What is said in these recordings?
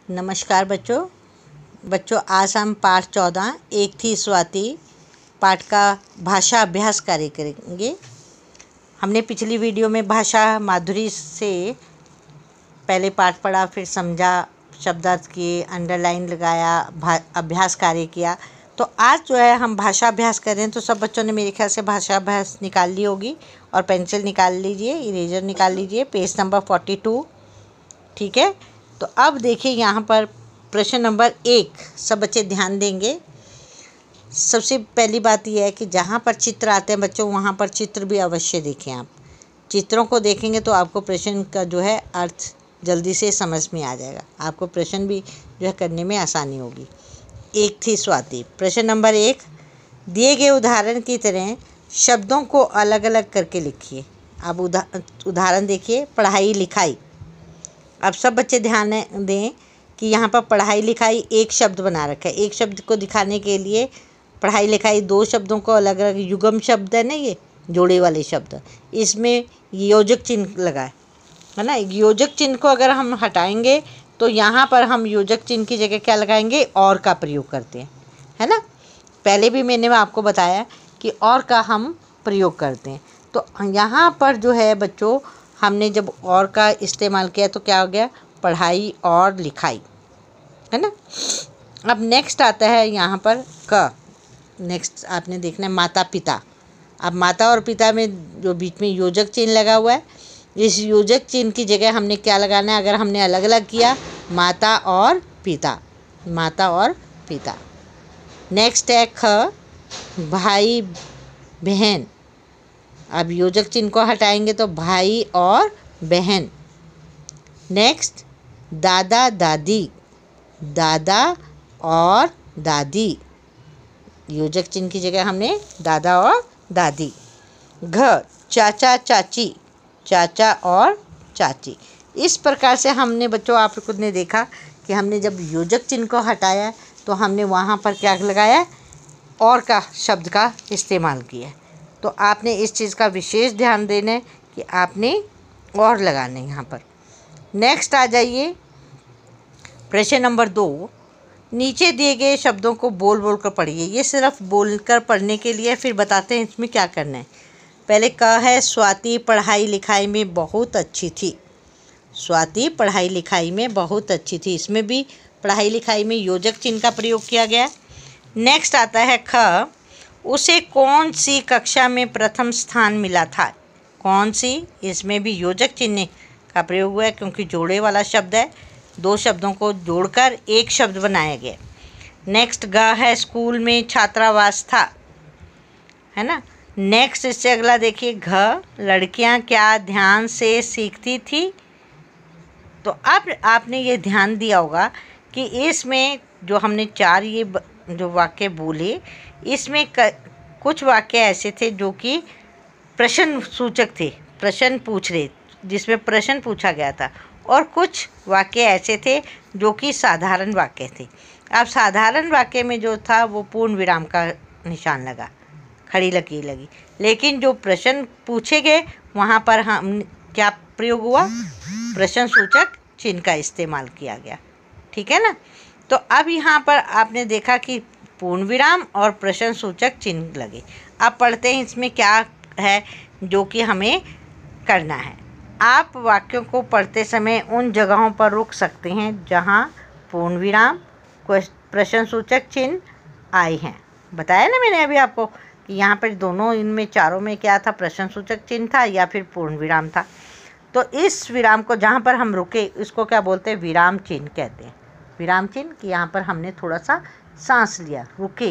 नमस्कार बच्चों आज हम पाठ 14 एक थी स्वाति पाठ का भाषा अभ्यास कार्य करेंगे। हमने पिछली वीडियो में भाषा माधुरी से पहले पाठ पढ़ा, फिर समझा, शब्दार्थ किए, अंडरलाइन लगाया, अभ्यास कार्य किया। तो आज जो है हम भाषा अभ्यास कर रहे हैं। तो सब बच्चों ने मेरे ख्याल से भाषा अभ्यास निकाल ली होगी और पेंसिल निकाल लीजिए, इरेजर निकाल लीजिए, पेज नंबर 42। ठीक है, तो अब देखिए यहाँ पर प्रश्न नंबर 1 सब बच्चे ध्यान देंगे। सबसे पहली बात यह है कि जहाँ पर चित्र आते हैं बच्चों, वहाँ पर चित्र भी अवश्य देखें। आप चित्रों को देखेंगे तो आपको प्रश्न का जो है अर्थ जल्दी से समझ में आ जाएगा, आपको प्रश्न भी जो है करने में आसानी होगी। एक थी स्वाति। प्रश्न नंबर 1, दिए गए उदाहरण की तरह शब्दों को अलग अलग करके लिखिए। अब उदाहरण देखिए, पढ़ाई लिखाई। अब सब बच्चे ध्यान दें कि यहाँ पर पढ़ाई लिखाई एक शब्द बना रखा है। एक शब्द को दिखाने के लिए पढ़ाई लिखाई दो शब्दों को अलग अलग, युग्म शब्द है ना, ये जोड़े वाले शब्द, इसमें योजक चिन्ह लगा है ना। योजक चिन्ह को अगर हम हटाएंगे तो यहाँ पर हम योजक चिन्ह की जगह क्या लगाएंगे, और का प्रयोग करते हैं, है ना। पहले भी मैंने आपको बताया कि और का हम प्रयोग करते हैं। तो यहाँ पर जो है बच्चों, हमने जब और का इस्तेमाल किया तो क्या हो गया, पढ़ाई और लिखाई, है ना। अब नेक्स्ट आता है यहाँ पर क। नेक्स्ट आपने देखना है माता पिता। अब माता और पिता में जो बीच में योजक चिन्ह लगा हुआ है, इस योजक चिन्ह की जगह हमने क्या लगाना है, अगर हमने अलग अलग किया, माता और पिता, माता और पिता। नेक्स्ट है ख, भाई बहन। अब योजक चिन्ह को हटाएंगे तो भाई और बहन। नेक्स्ट दादा दादी, दादा और दादी, योजक चिन्ह की जगह हमने दादा और दादी। घ, चाचा चाची, चाचा और चाची। इस प्रकार से हमने बच्चों, आप खुद ने देखा कि हमने जब योजक चिन्ह को हटाया तो हमने वहाँ पर क्या लगाया, और का शब्द का इस्तेमाल किया। तो आपने इस चीज़ का विशेष ध्यान देना है कि आपने और लगाने यहाँ पर। नेक्स्ट आ जाइए प्रश्न नंबर 2, नीचे दिए गए शब्दों को बोल बोल कर पढ़िए। ये सिर्फ बोलकर पढ़ने के लिए, फिर बताते हैं इसमें क्या करना है। पहले क है, स्वाति पढ़ाई लिखाई में बहुत अच्छी थी। स्वाति पढ़ाई लिखाई में बहुत अच्छी थी, इसमें भी पढ़ाई लिखाई में योजक चिन्ह का प्रयोग किया गया। नेक्स्ट आता है ख, उसे कौन सी कक्षा में प्रथम स्थान मिला था। कौन सी, इसमें भी योजक चिन्ह का प्रयोग हुआ है क्योंकि जोड़े वाला शब्द है, दो शब्दों को जोड़कर एक शब्द बनाया गया। नेक्स्ट ग है, स्कूल में छात्रावास था, है ना। नेक्स्ट इससे अगला देखिए घ, लड़कियां क्या ध्यान से सीखती थी। तो अब आपने ये ध्यान दिया होगा कि इसमें जो हमने चार ये जो वाक्य बोले, इसमें कुछ वाक्य ऐसे थे जो कि प्रश्न सूचक थे, प्रश्न पूछ रहे, जिसमें प्रश्न पूछा गया था, और कुछ वाक्य ऐसे थे जो कि साधारण वाक्य थे। अब साधारण वाक्य में जो था वो पूर्ण विराम का निशान लगा, खड़ी लकीर लगी, लेकिन जो प्रश्न पूछे गए वहाँ पर हम क्या प्रयोग हुआ, प्रश्न सूचक चिन्ह का इस्तेमाल किया गया। ठीक है ना। तो अब यहाँ पर आपने देखा कि पूर्ण विराम और प्रश्न सूचक चिन्ह लगे। अब पढ़ते हैं इसमें क्या है जो कि हमें करना है। आप वाक्यों को पढ़ते समय उन जगहों पर रुक सकते हैं जहाँ पूर्ण विराम, प्रश्न सूचक चिन्ह आए हैं। बताया ना मैंने अभी आपको कि यहाँ पर दोनों, इनमें चारों में क्या था, प्रश्न सूचक चिन्ह था या फिर पूर्ण विराम था। तो इस विराम को जहाँ पर हम रुके, इसको क्या बोलते हैं, विराम चिन्ह कहते हैं। विराम चिन्ह कि यहाँ पर हमने थोड़ा सा सांस लिया, रुके,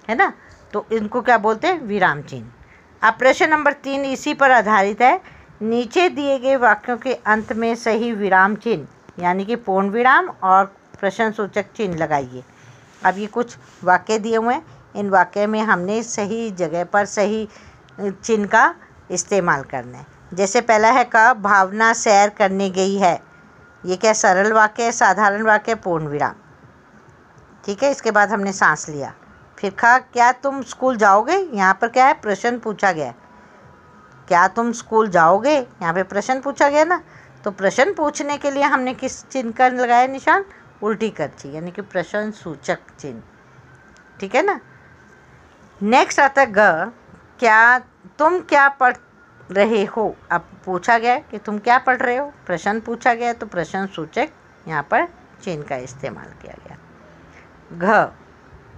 है ना, तो इनको क्या बोलते हैं, विराम चिन्ह। अब प्रश्न नंबर 3 इसी पर आधारित है। नीचे दिए गए वाक्यों के अंत में सही विराम चिन्ह यानी कि पूर्ण विराम और प्रश्न सूचक चिन्ह लगाइए। अब ये कुछ वाक्य दिए हुए हैं, इन वाक्य में हमने सही जगह पर सही चिन्ह का इस्तेमाल करना है। जैसे पहला है क, भावना सैर करने गई है। ये क्या सरल वाक्य है, साधारण वाक्य, पूर्ण विराम। ठीक है, इसके बाद हमने सांस लिया। फिर ख, क्या तुम स्कूल जाओगे। यहाँ पर क्या है, प्रश्न पूछा गया है, क्या तुम स्कूल जाओगे, यहाँ पे प्रश्न पूछा गया ना। तो प्रश्न पूछने के लिए हमने किस चिन्ह का लगाया निशान, उल्टी करछी यानी कि प्रश्न सूचक चिन्ह। ठीक है ना। नेक्स्ट आता है ग, क्या तुम क्या पढ़ रहे हो। अब पूछा गया है कि तुम क्या पढ़ रहे हो, प्रश्न पूछा गया है तो प्रश्न सूचक यहाँ पर चिन्ह का इस्तेमाल किया गया। घ,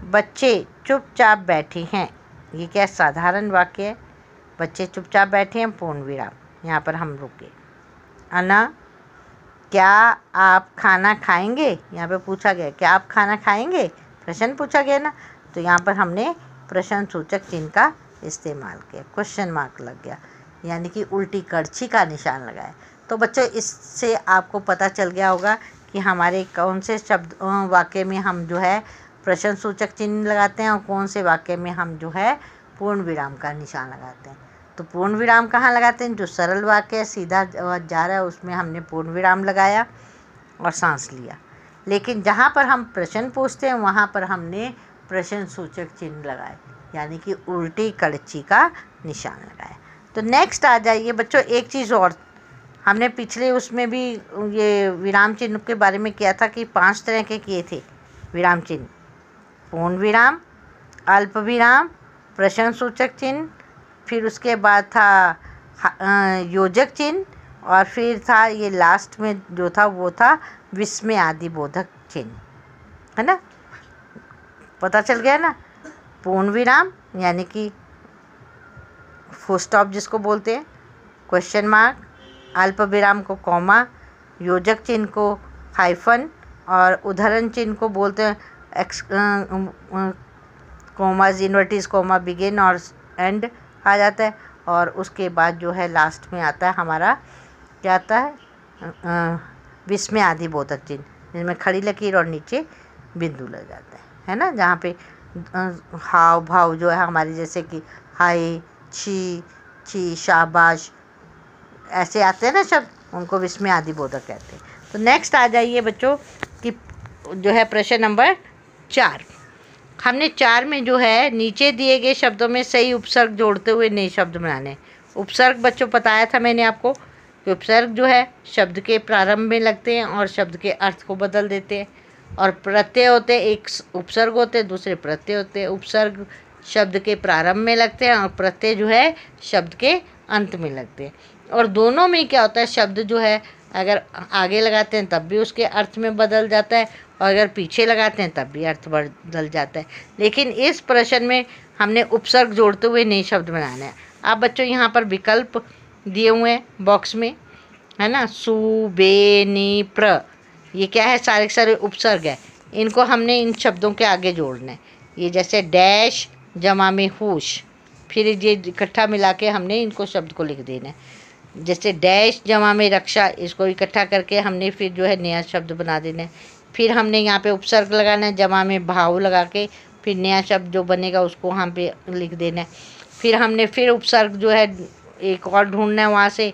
बच्चे चुपचाप बैठे हैं। ये क्या साधारण वाक्य है, बच्चे चुपचाप बैठे हैं, पूर्ण विराम, यहाँ पर हम रुके। अना, क्या आप खाना खाएंगे। यहाँ पे पूछा गया क्या आप खाना खाएंगे, प्रश्न पूछा गया ना, तो यहाँ पर हमने प्रश्न सूचक चिन्ह का इस्तेमाल किया, क्वेश्चन मार्क लग गया, यानी कि उल्टी करछी का निशान लगाया। तो बच्चों इससे आपको पता चल गया होगा कि हमारे कौन से शब्द वाक्य में हम जो है प्रश्न सूचक चिन्ह लगाते हैं और कौन से वाक्य में हम जो है पूर्ण विराम का निशान लगाते हैं। तो पूर्ण विराम कहाँ लगाते हैं, जो सरल वाक्य है, सीधा जा रहा है, उसमें हमने पूर्ण विराम लगाया और सांस लिया। लेकिन जहाँ पर हम प्रश्न पूछते हैं वहाँ पर हमने प्रश्न सूचक चिन्ह लगाए, यानी कि उल्टी करछी का निशान लगाया। तो नेक्स्ट आ जाइए बच्चों, एक चीज़ और, हमने पिछले उसमें भी ये विराम चिन्ह के बारे में किया था कि 5 तरह के किए थे विराम चिन्ह, पूर्ण विराम, अल्प विराम, प्रश्न सूचक चिन्ह, फिर उसके बाद था योजक चिन्ह और फिर था ये लास्ट में जो था वो था विस्मय आदि बोधक चिन्ह, है ना। पता चल गया ना। पूर्ण विराम यानी कि फुल स्टॉप जिसको बोलते हैं, क्वेश्चन मार्क, अल्प विराम को कॉमा, योजक चिन्ह को हाइफन और उद्धरण चिन्ह को बोलते हैं कॉमाज, इन्वर्टिस कॉमा, बिगिन और एंड आ जाता है। और उसके बाद जो है लास्ट में आता है हमारा क्या आता है, विस्मय आदि बोधक चिन्ह, जिसमें खड़ी लकीर और नीचे बिंदु लग जाता है ना, जहाँ पे हाव भाव जो है हमारी, जैसे कि हाय, छी, छी, शाबाश, ऐसे आते हैं ना शब्द, उनको विस्मय आदि बोधक कहते हैं। तो नेक्स्ट आ जाइए बच्चों कि जो है प्रश्न नंबर 4। हमने 4 में जो है नीचे दिए गए शब्दों में सही उपसर्ग जोड़ते हुए नए शब्द बनाने। उपसर्ग बच्चों बताया था मैंने आपको कि उपसर्ग जो है शब्द के प्रारंभ में लगते हैं और शब्द के अर्थ को बदल देते हैं। और प्रत्यय होते हैं, एक उपसर्ग होते हैं, दूसरे प्रत्यय होते हैं। उपसर्ग शब्द के प्रारंभ में लगते हैं और प्रत्यय जो है शब्द के अंत में लगते हैं। और दोनों में क्या होता है, शब्द जो है अगर आगे लगाते हैं तब भी उसके अर्थ में बदल जाता है और अगर पीछे लगाते हैं तब भी अर्थ बदल जाता है। लेकिन इस प्रश्न में हमने उपसर्ग जोड़ते हुए नए शब्द बनाना है। आप बच्चों यहाँ पर विकल्प दिए हुए हैं बॉक्स में, है ना, सु, बे, नी, प्र, ये क्या है, सारे सारे उपसर्ग है। इनको हमने इन शब्दों के आगे जोड़ना है। ये जैसे डैश जमा में होश, फिर ये इकट्ठा मिला के हमने इनको शब्द को लिख देना है। जैसे डैश जमा में रक्षा, इसको इकट्ठा करके हमने फिर जो है नया शब्द बना देना है। फिर हमने यहाँ पे उपसर्ग लगाना है, जमा में भाव लगा के फिर नया शब्द जो बनेगा उसको वहाँ पे लिख देना है। फिर हमने फिर उपसर्ग जो है एक और ढूंढना है, वहाँ से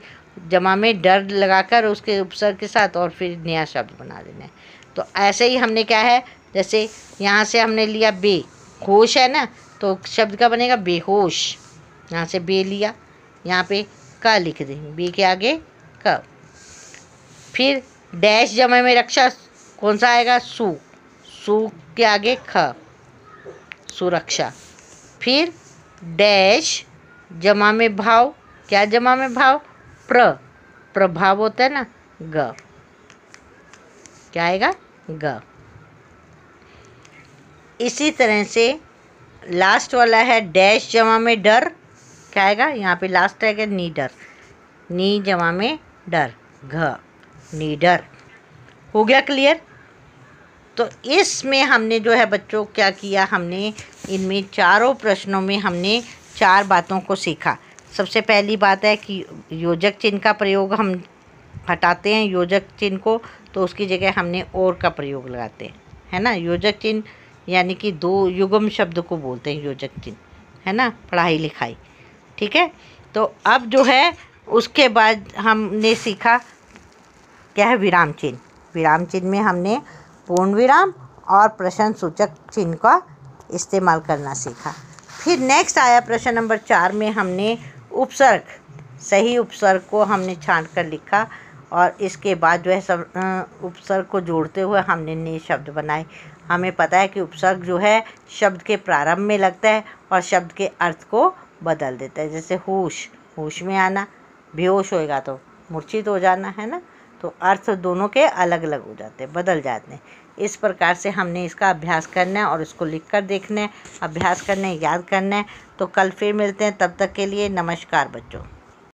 जमा में डर लगाकर उसके उपसर्ग के साथ और फिर नया शब्द बना देना है। तो ऐसे ही हमने क्या है, जैसे यहाँ से हमने लिया बे, होश है ना, तो शब्द का बनेगा बेहोश। यहाँ से बे लिया, यहाँ पे का लिख देंगे, बे के आगे क। फिर डैश जमा में रक्षा, कौन सा आएगा, सु, सु के आगे ख, सुरक्षा। फिर डैश जमा में भाव, क्या जमा में भाव, प्रभाव होता है ना, ग, क्या आएगा, ग। इसी तरह से लास्ट वाला है डैश जमा में डर, क्या आएगा, यहाँ पे लास्ट आएगा नीडर, नी जमा में डर, घ, नीडर। हो गया क्लियर। तो इसमें हमने जो है बच्चों क्या किया, हमने इनमें चारों प्रश्नों में हमने 4 बातों को सीखा। सबसे पहली बात है कि योजक चिन्ह का प्रयोग हम हटाते हैं योजक चिन्ह को, तो उसकी जगह हमने और का प्रयोग लगाते हैं, है ना। योजक चिन्ह यानी कि 2 युग्म शब्द को बोलते हैं योजक चिन्ह, है ना, पढ़ाई लिखाई, ठीक है। तो अब जो है उसके बाद हमने सीखा क्या है, विराम चिन्ह। विराम चिन्ह में हमने पूर्ण विराम और प्रश्न सूचक चिन्ह का इस्तेमाल करना सीखा। फिर नेक्स्ट आया प्रश्न नंबर 4 में हमने उपसर्ग, सही उपसर्ग को हमने छांट कर लिखा और इसके बाद जो है सब उपसर्ग को जोड़ते हुए हमने नए शब्द बनाए। हमें पता है कि उपसर्ग जो है शब्द के प्रारंभ में लगता है और शब्द के अर्थ को बदल देता है। जैसे होश, होश में आना, बेहोश होएगा तो मूर्छित हो जाना, है ना। तो अर्थ दोनों के अलग अलग हो जाते हैं, बदल जाते हैं। इस प्रकार से हमने इसका अभ्यास करना है और इसको लिख कर देखना है, अभ्यास करना है, याद करना है। तो कल फिर मिलते हैं, तब तक के लिए नमस्कार बच्चों।